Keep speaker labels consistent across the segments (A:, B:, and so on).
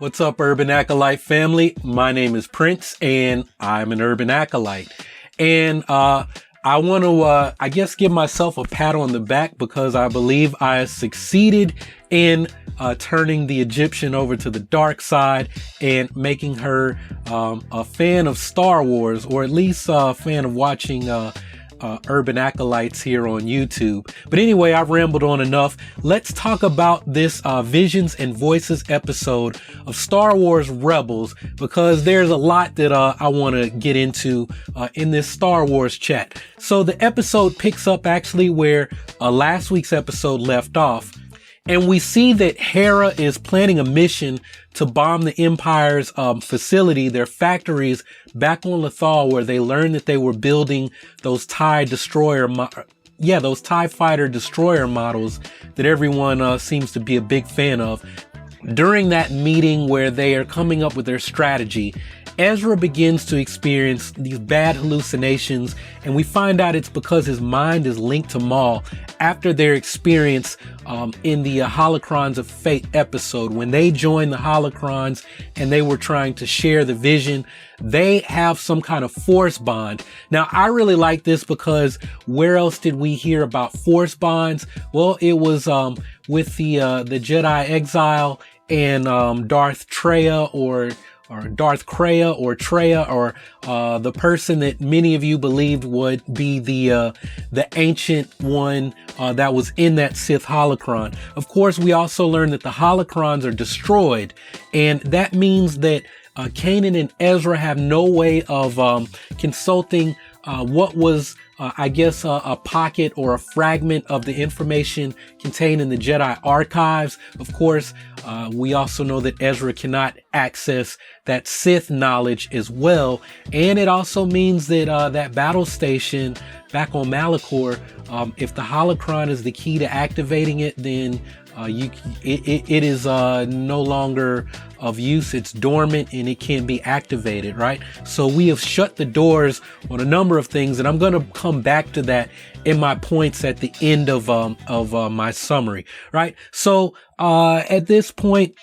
A: What's up, Urban Acolyte family? My name is Prince, and I'm an Urban Acolyte. And I want to, give myself a pat on the back because I believe I succeeded in turning the Egyptian over to the dark side and making her a fan of Star Wars, or at least a fan of watching Urban Acolytes here on YouTube. But anyway, I've rambled on enough. Let's talk about this Visions and Voices episode of Star Wars Rebels, because there's a lot that I want to get into in this Star Wars chat. So the episode picks up actually where last week's episode left off. And we see that Hera is planning a mission to bomb the Empire's facility, their factories back on Lothal, where they learned that they were building those TIE fighter destroyer models that everyone seems to be a big fan of. During that meeting where they are coming up with their strategy, Ezra begins to experience these bad hallucinations, and we find out it's because his mind is linked to Maul after their experience in the Holocrons of Fate episode. When they joined the Holocrons and they were trying to share the vision, they have some kind of force bond. Now, I really like this because where else did we hear about force bonds? Well, it was with the Jedi Exile and Darth Treya or Darth Kreia or Treya, or the person that many of you believed would be the ancient one that was in that Sith holocron. Of course, we also learned that the holocrons are destroyed, and that means that Kanan and Ezra have no way of consulting what was a pocket or a fragment of the information contained in the Jedi archives. Of course, we also know that Ezra cannot access that Sith knowledge as well. And it also means that that battle station back on Malachor, if the holocron is the key to activating it, then it is no longer of use. It's dormant and it can't be activated, right? So we have shut the doors on a number of things, and I'm going to come back to that in my points at the end of my summary, right? So at this point,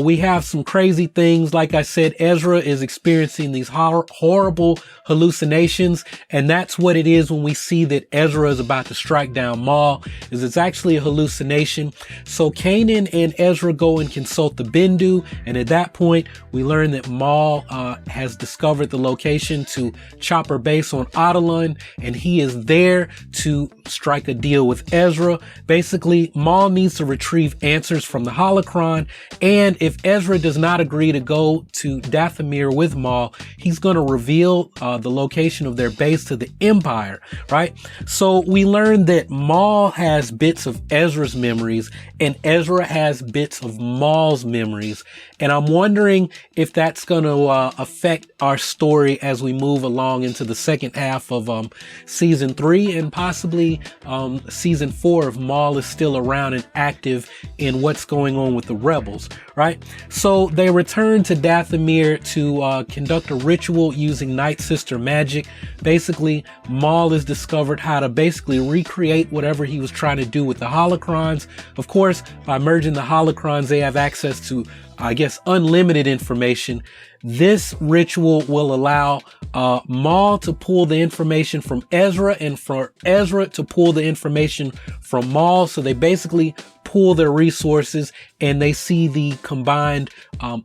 A: we have some crazy things. Like I said, Ezra is experiencing these horrible hallucinations, and that's what it is when we see that Ezra is about to strike down Maul, is it's actually a hallucination. So Kanan and Ezra go and consult the Bendu, and at that point, we learn that Maul has discovered the location to Chopper Base on Atollon, and he is there to strike a deal with Ezra. Basically, Maul needs to retrieve answers from the holocron, and if Ezra does not agree to go to Dathomir with Maul, he's going to reveal the location of their base to the Empire, right? So we learned that Maul has bits of Ezra's memories and Ezra has bits of Maul's memories, and I'm wondering if that's going to affect our story as we move along into the second half of season 3 and possibly season 4 if Maul is still around and active in what's going on with the rebels, right? So they return to Dathomir to conduct a ritual using Night Sister magic. Basically, Maul has discovered how to basically recreate whatever he was trying to do with the holocrons. Of course, by merging the holocrons, they have access to, unlimited information. This ritual will allow Maul to pull the information from Ezra and for Ezra to pull the information from Maul. So they basically pool their resources and they see the combined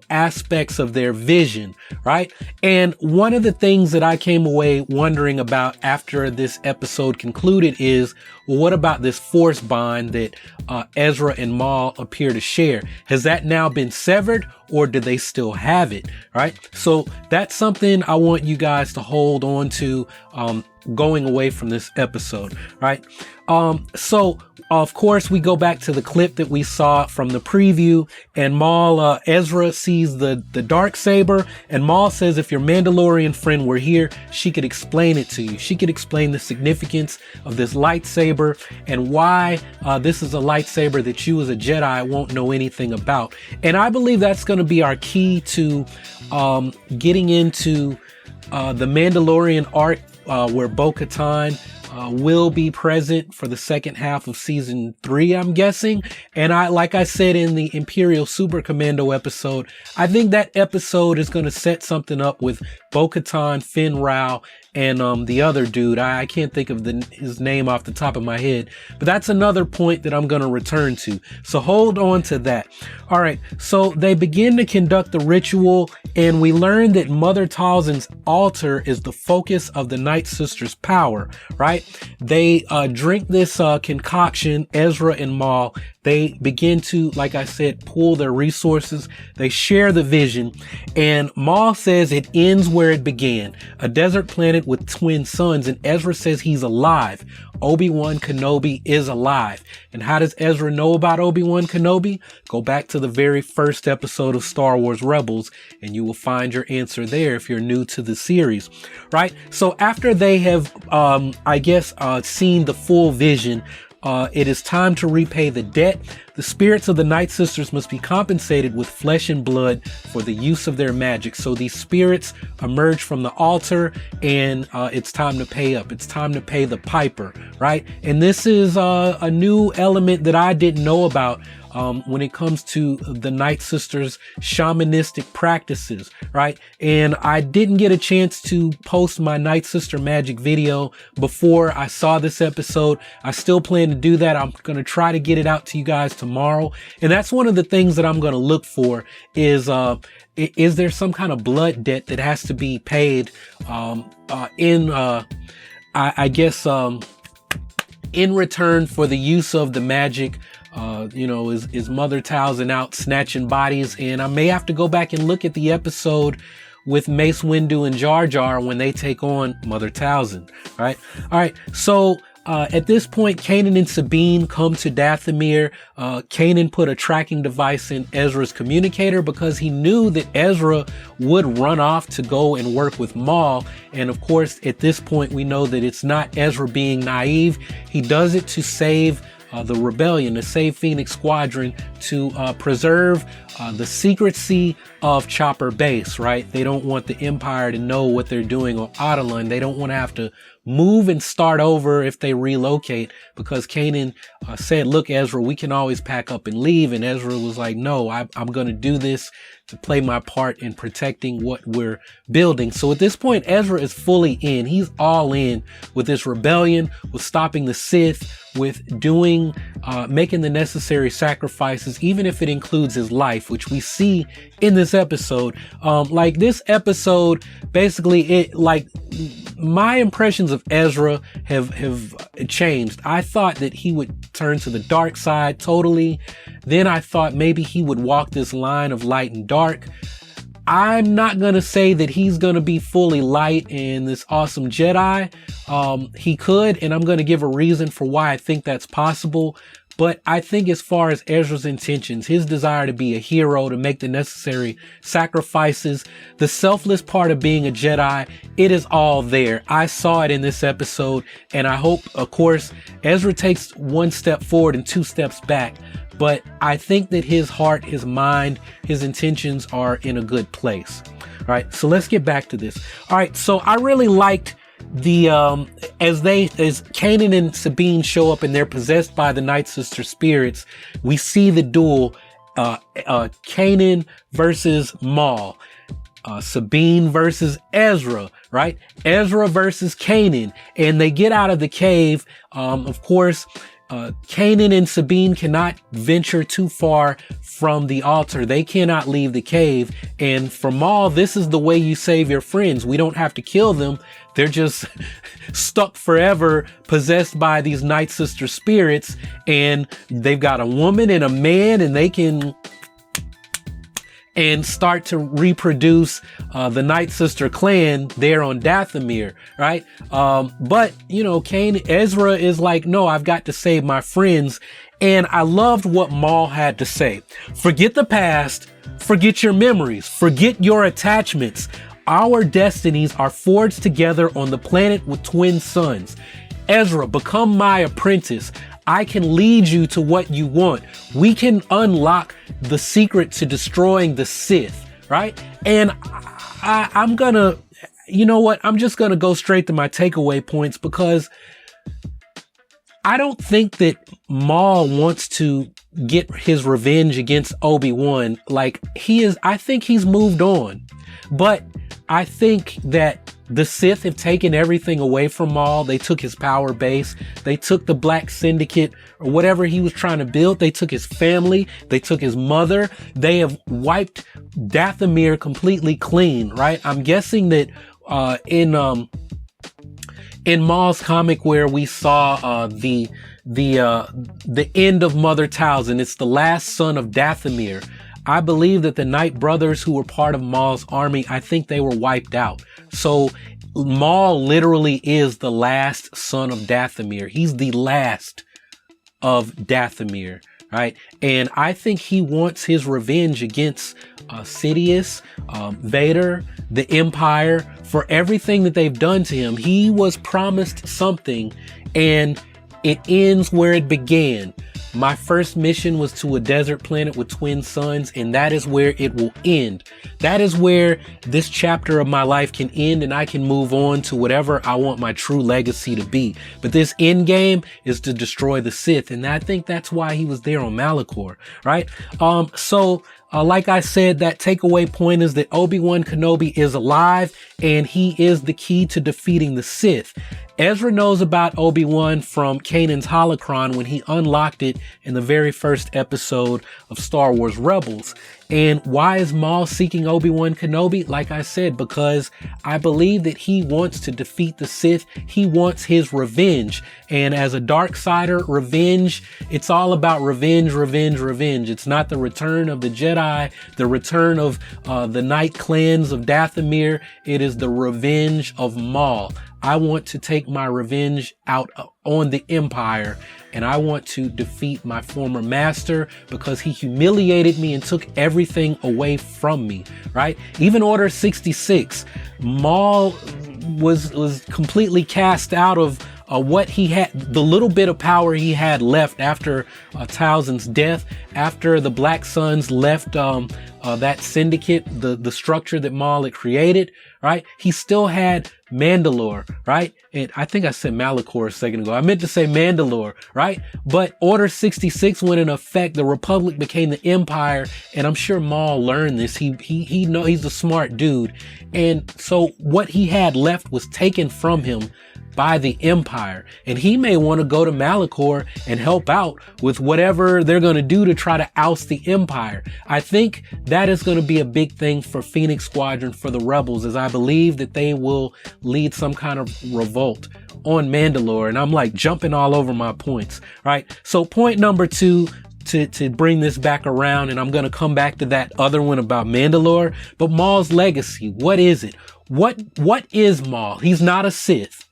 A: aspects of their vision, right? And one of the things that I came away wondering about after this episode concluded is, well, what about this force bond that Ezra and Maul appear to share? Has that now been severed, or do they still have it, right? So that's something I want you guys to hold on to going away from this episode, right? So of course we go back to the clip that we saw from the preview, and Ezra sees the dark saber, and Maul says, if your Mandalorian friend were here, she could explain it to you. She could explain the significance of this lightsaber and why this is a lightsaber that you as a Jedi won't know anything about. And I believe that's going to be our key to getting into the Mandalorian arc where Bo-Katan will be present for the second half of season 3, I'm guessing. And like I said in the Imperial Super Commando episode, I think that episode is going to set something up with Bo-Katan, Finn Rao, and the other dude. I can't think of his name off the top of my head, but that's another point that I'm going to return to. So hold on to that. All right. So they begin to conduct the ritual, and we learn that Mother Talzin's altar is the focus of the Night Sisters' power, right? They drink this concoction, Ezra and Maul. They begin to, like I said, pool their resources. They share the vision, and Maul says it ends where it began, a desert planet with twin suns, and Ezra says he's alive. Obi-Wan Kenobi is alive. And how does Ezra know about Obi-Wan Kenobi? Go back to the very first episode of Star Wars Rebels, and you will find your answer there if you're new to the series, right? So after they have, seen the full vision, it is time to repay the debt. The spirits of the Night Sisters must be compensated with flesh and blood for the use of their magic. So these spirits emerge from the altar, and it's time to pay up. It's time to pay the piper, right? And this is a new element that I didn't know about when it comes to the Night Sisters shamanistic practices, right? And I didn't get a chance to post my Night Sister magic video before I saw this episode. I still plan to do that. I'm going to try to get it out to you guys tomorrow. And that's one of the things that I'm going to look for is there some kind of blood debt that has to be paid in return for the use of the magic? Is Mother Talzin out snatching bodies? And I may have to go back and look at the episode with Mace Windu and Jar Jar when they take on Mother Talzin, right? All right. So, at this point, Kanan and Sabine come to Dathomir. Kanan put a tracking device in Ezra's communicator because he knew that Ezra would run off to go and work with Maul. And of course, at this point, we know that it's not Ezra being naive. He does it to save the rebellion, to save Phoenix Squadron, to preserve the secrecy of Chopper Base, right? They don't want the Empire to know what they're doing on Autolun. They don't want to have to move and start over if they relocate, because Kanan said, look, Ezra, we can always pack up and leave. And Ezra was like, no, I'm going to do this to play my part in protecting what we're building. So at this point, Ezra is fully in. He's all in with this rebellion, with stopping the Sith, with doing, making the necessary sacrifices, even if it includes his life, which we see in this episode. This episode, basically, my impressions of Ezra have changed. I thought that he would turn to the dark side totally. Then I thought maybe he would walk this line of light and dark. I'm not going to say that he's going to be fully light and this awesome Jedi. He could, and I'm going to give a reason for why I think that's possible. But I think as far as Ezra's intentions, his desire to be a hero, to make the necessary sacrifices, the selfless part of being a Jedi, it is all there. I saw it in this episode, and I hope, of course, Ezra takes one step forward and 2 steps back. But I think that his heart, his mind, his intentions are in a good place. All right, so let's get back to this. All right, so I really liked the as Kanan and Sabine show up and they're possessed by the Night Sister spirits. We see the duel, Kanan versus Maul, Sabine versus Ezra, right? Ezra versus Kanan, and they get out of the cave. Of course, Kanan and Sabine cannot venture too far from the altar. They cannot leave the cave. And for Maul, this is the way you save your friends. We don't have to kill them. They're just stuck forever, possessed by these Night Sister spirits. And they've got a woman and a man, and they can and start to reproduce the Night Sister clan there on Dathomir, right? But Ezra is like, no, I've got to save my friends. And I loved what Maul had to say. Forget the past, forget your memories, forget your attachments. Our destinies are forged together on the planet with twin suns. Ezra, become my apprentice. I can lead you to what you want. We can unlock the secret to destroying the Sith, right? And I'm gonna, I'm just gonna go straight to my takeaway points, because I don't think that Maul wants to get his revenge against Obi-Wan. Like, I think he's moved on. But I think that the Sith have taken everything away from Maul. They took his power base. They took the Black Syndicate or whatever he was trying to build. They took his family. They took his mother. They have wiped Dathomir completely clean, right? I'm guessing that in Maul's comic where we saw the end of Mother Talzin, it's the last son of Dathomir. I believe that the Night Brothers who were part of Maul's army, I think they were wiped out. So Maul literally is the last son of Dathomir. He's the last of Dathomir, right? And I think he wants his revenge against Sidious, Vader, the Empire, for everything that they've done to him. He was promised something, and it ends where it began. My first mission was to a desert planet with twin suns, and that is where it will end. That is where this chapter of my life can end, and I can move on to whatever I want my true legacy to be. But this end game is to destroy the Sith, and I think that's why he was there on Malachor, right? Like I said, that takeaway point is that Obi-Wan Kenobi is alive, and he is the key to defeating the Sith. Ezra knows about Obi-Wan from Kanan's holocron when he unlocked it in the very first episode of Star Wars Rebels. And why is Maul seeking Obi-Wan Kenobi? Like I said, because I believe that he wants to defeat the Sith. He wants his revenge. And as a Darksider, revenge, it's all about revenge, revenge, revenge. It's not the return of the Jedi, the return of the Night Clans of Dathomir. It is the revenge of Maul. I want to take my revenge out on the Empire, and I want to defeat my former master because he humiliated me and took everything away from me, right? Even Order 66, Maul was completely cast out of what he had, the little bit of power he had left after Talzin's death, after the Black Suns left that syndicate, the structure that Maul had created, right? He still had Mandalore, right? And I think I said Malachor a second ago. I meant to say Mandalore, right? But Order 66 went in effect. The Republic became the Empire, and I'm sure Maul learned this. He know he's a smart dude, and so what he had left was taken from him by the Empire, and he may want to go to Malachor and help out with whatever they're going to do to try to oust the Empire. I think that is going to be a big thing for Phoenix Squadron, for the Rebels, as I believe that they will lead some kind of revolt on Mandalore. And I'm like jumping all over my points, right? So point number 2, to bring this back around, and I'm going to come back to that other one about Mandalore, but Maul's legacy, what is it? What is Maul? He's not a Sith,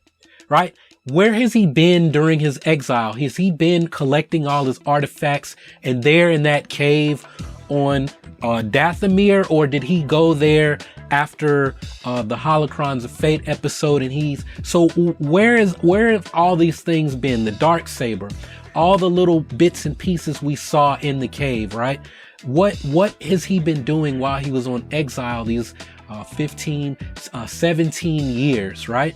A: right? Where has he been during his exile? Has he been collecting all his artifacts and there in that cave on Dathomir, or did he go there after the Holocrons of Fate episode? And where have all these things been? The Darksaber, all the little bits and pieces we saw in the cave, right? What has he been doing while he was on exile these 17 years, right?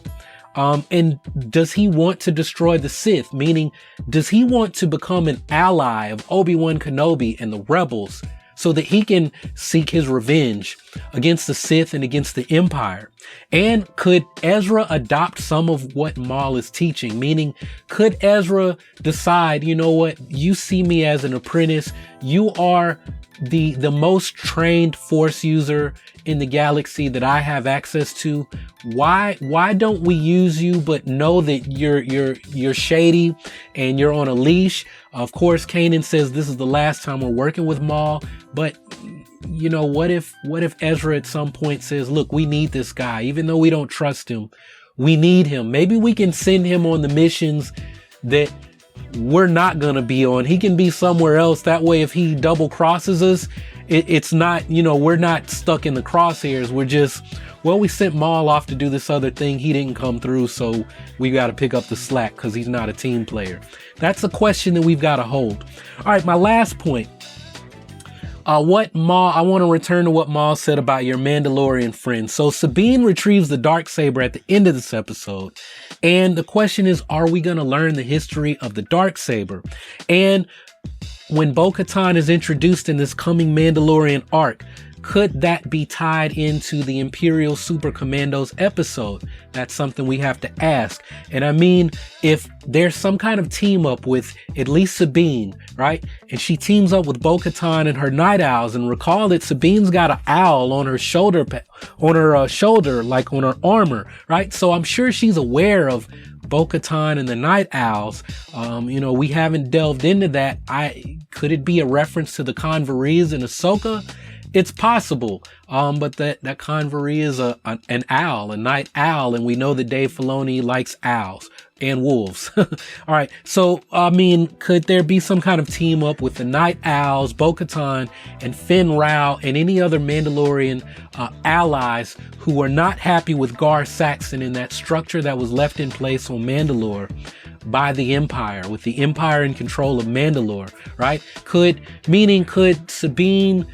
A: And does he want to destroy the Sith? Meaning, does he want to become an ally of Obi-Wan Kenobi and the rebels so that he can seek his revenge against the Sith and against the Empire? And could Ezra adopt some of what Maul is teaching? Meaning, could Ezra decide, you know what, you see me as an apprentice, you are the most trained Force user in the galaxy that I have access to. Why don't we use you, but know that you're shady and you're on a leash? Of course, Kanan says this is the last time we're working with Maul, but you know, what if Ezra at some point says, look, we need this guy, even though we don't trust him, we need him. Maybe we can send him on the missions that we're not going to be on. He can be somewhere else. That way, if he double crosses us, it's not, you know, we're not stuck in the crosshairs. We're just, well, we sent Maul off to do this other thing. He didn't come through, so we got to pick up the slack because he's not a team player. That's a question that we've got to hold. All right, my last point. I want to return to what Maul said about your Mandalorian friend. So Sabine retrieves the Darksaber at the end of this episode. And the question is, are we going to learn the history of the Darksaber? And when Bo-Katan is introduced in this coming Mandalorian arc, could that be tied into the Imperial Super Commandos episode? That's something we have to ask. And I mean, if there's some kind of team up with at least Sabine, right? And she teams up with Bo-Katan and her Night Owls, and recall that Sabine's got an owl on her shoulder, like on her armor, right? So I'm sure she's aware of Bo-Katan and the Night Owls. We haven't delved into that. Could it be a reference to the Converese and Ahsoka? It's possible, but that Convery is an owl, a night owl, and we know that Dave Filoni likes owls and wolves. All right, so I mean, could there be some kind of team up with the Night Owls, Bo-Katan, and Finn Rao, and any other Mandalorian allies who are not happy with Gar Saxon in that structure that was left in place on Mandalore by the Empire, with the Empire in control of Mandalore, right? Could Sabine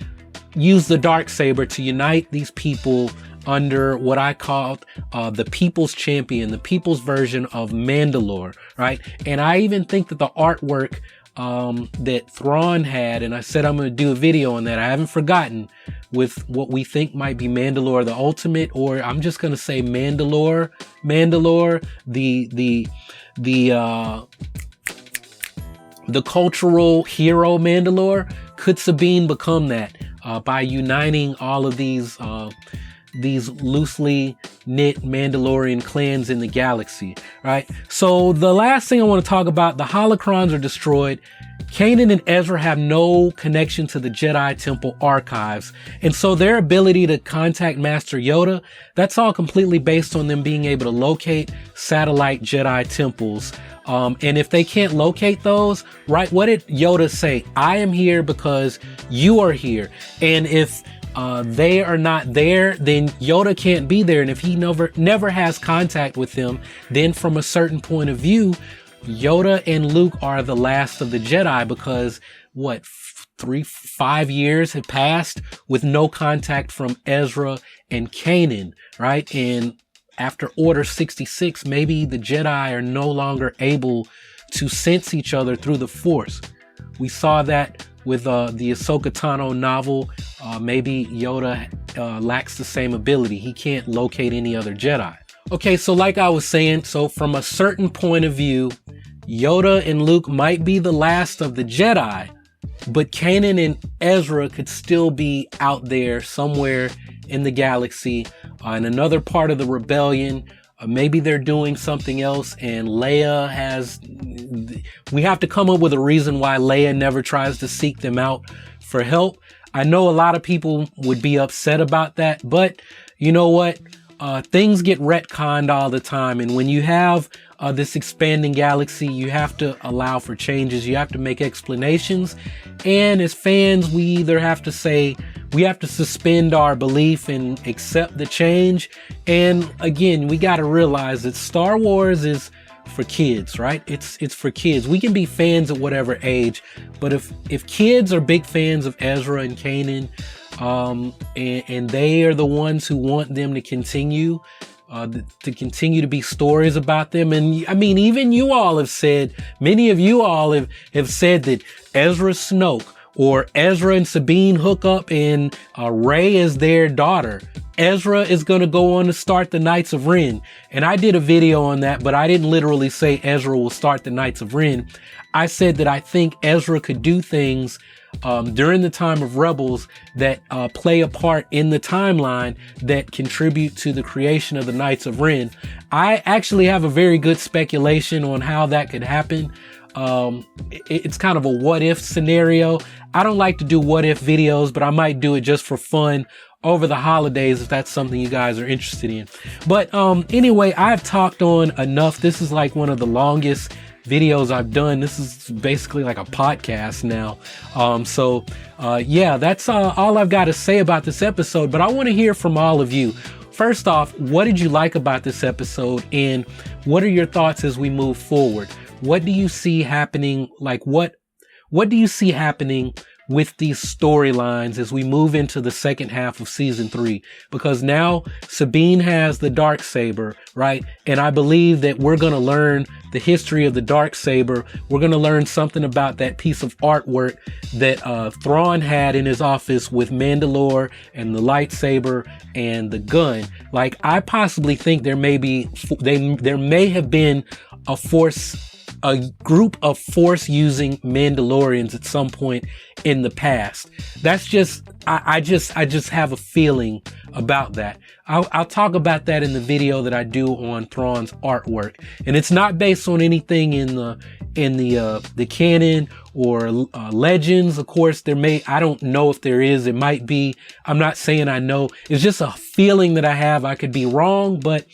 A: use the Darksaber to unite these people under what I called the People's Champion, the People's version of Mandalore, right? And I even think that the artwork that Thrawn had, and I said I'm going to do a video on that, I haven't forgotten, with what we think might be Mandalore the Ultimate, or I'm just going to say Mandalore, the cultural hero Mandalore. Could Sabine become that by uniting all of these loosely knit Mandalorian clans in the galaxy, right? So the last thing I want to talk about, the holocrons are destroyed. Kanan and Ezra have no connection to the Jedi Temple archives. And so their ability to contact Master Yoda, that's all completely based on them being able to locate satellite Jedi temples. And if they can't locate those, right, what did Yoda say? I am here because you are here. And if they are not there, then Yoda can't be there. And if he never has contact with them, then from a certain point of view, Yoda and Luke are the last of the Jedi, because 5 years have passed with no contact from Ezra and Kanan, right? And after Order 66, maybe the Jedi are no longer able to sense each other through the Force. We saw that with the Ahsoka Tano novel. Maybe Yoda lacks the same ability. He can't locate any other Jedi. Okay, so like I was saying, so from a certain point of view, Yoda and Luke might be the last of the Jedi, but Kanan and Ezra could still be out there somewhere in the galaxy, in another part of the rebellion. Maybe they're doing something else, and we have to come up with a reason why Leia never tries to seek them out for help. I know a lot of people would be upset about that, but you know what? Things get retconned all the time, and when you have this expanding galaxy, you have to allow for changes. You have to make explanations, and as fans, we either have to say we have to suspend our belief and accept the change. And again, we got to realize that Star Wars is for kids, right? It's for kids. We can be fans at whatever age, but if kids are big fans of Ezra and Kanan, and they are the ones who want them to continue to be stories about them. And I mean, even you all have said, many of you all have said that Ezra Snoke, or Ezra and Sabine hook up and Rey is their daughter. Ezra is going to go on to start the Knights of Ren. And I did a video on that, but I didn't literally say Ezra will start the Knights of Ren. I said that I think Ezra could do things during the time of Rebels that play a part in the timeline that contribute to the creation of the Knights of Ren. I actually have a very good speculation on how that could happen. It's kind of a what if scenario. I don't like to do what if videos, but I might do it just for fun over the holidays if that's something you guys are interested in. But anyway, I've talked on enough. This is like one of the longest videos I've done. This is basically like a podcast now. Yeah, that's all I've got to say about this episode, but I want to hear from all of you. First off, what did you like about this episode, and what are your thoughts as we move forward? What do you see happening? Like what do you see happening with these storylines as we move into the second half of season 3, because now Sabine has the Darksaber, right? And I believe that we're going to learn the history of the Darksaber. We're going to learn something about that piece of artwork that Thrawn had in his office with Mandalore and the lightsaber and the gun. Like, I possibly think there may have been a group of Force using Mandalorians at some point in the past. That's just, I just have a feeling about that. I'll talk about that in the video that I do on Thrawn's artwork, and it's not based on anything in the canon or legends. Of course, I don't know if there is. It might be. I'm not saying I know. It's just a feeling that I have. I could be wrong, but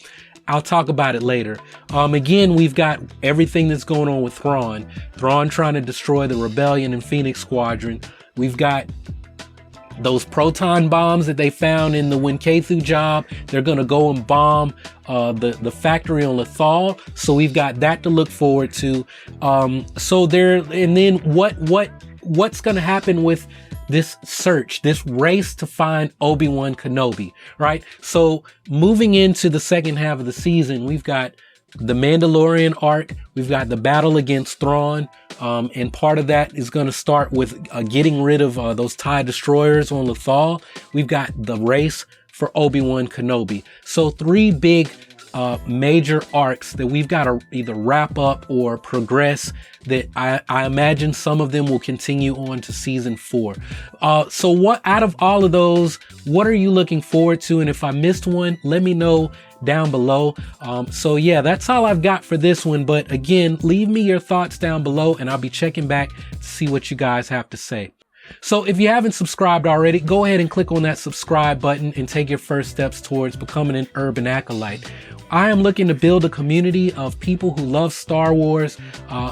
A: I'll talk about it later. Again, we've got everything that's going on with Thrawn. Thrawn trying to destroy the Rebellion and Phoenix Squadron. We've got those proton bombs that they found in the Winkathu job. They're going to go and bomb the factory on Lothal. So we've got that to look forward to. And then what's going to happen with this search, this race to find Obi-Wan Kenobi, right? So moving into the second half of the season, we've got the Mandalorian arc, we've got the battle against Thrawn, and part of that is going to start with getting rid of those TIE destroyers on Lothal. We've got the race for Obi-Wan Kenobi. So 3 big major arcs that we've got to either wrap up or progress, that I imagine some of them will continue on to season 4. So what, out of all of those, what are you looking forward to? And if I missed one, let me know down below. So yeah, that's all I've got for this one. But again, leave me your thoughts down below and I'll be checking back to see what you guys have to say. So if you haven't subscribed already, go ahead and click on that subscribe button and take your first steps towards becoming an urban acolyte. I am looking to build a community of people who love Star Wars,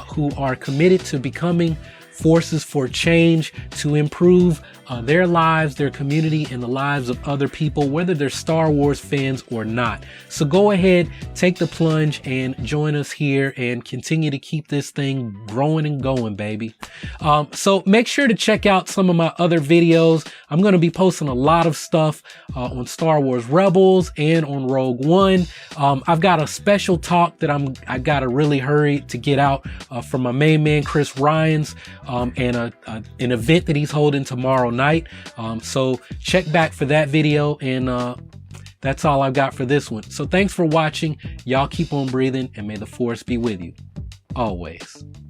A: who are committed to becoming forces for change to improve their lives, their community, and the lives of other people, whether they're Star Wars fans or not. So go ahead, take the plunge and join us here and continue to keep this thing growing and going, baby. So make sure to check out some of my other videos. I'm going to be posting a lot of stuff on Star Wars Rebels and on Rogue One. I've got a special talk that I got to really hurry to get out from my main man, Chris Ryans, and an event that he's holding tomorrow night. So check back for that video, and that's all I've got for this one. So thanks for watching. Y'all keep on breathing, and may the Force be with you always.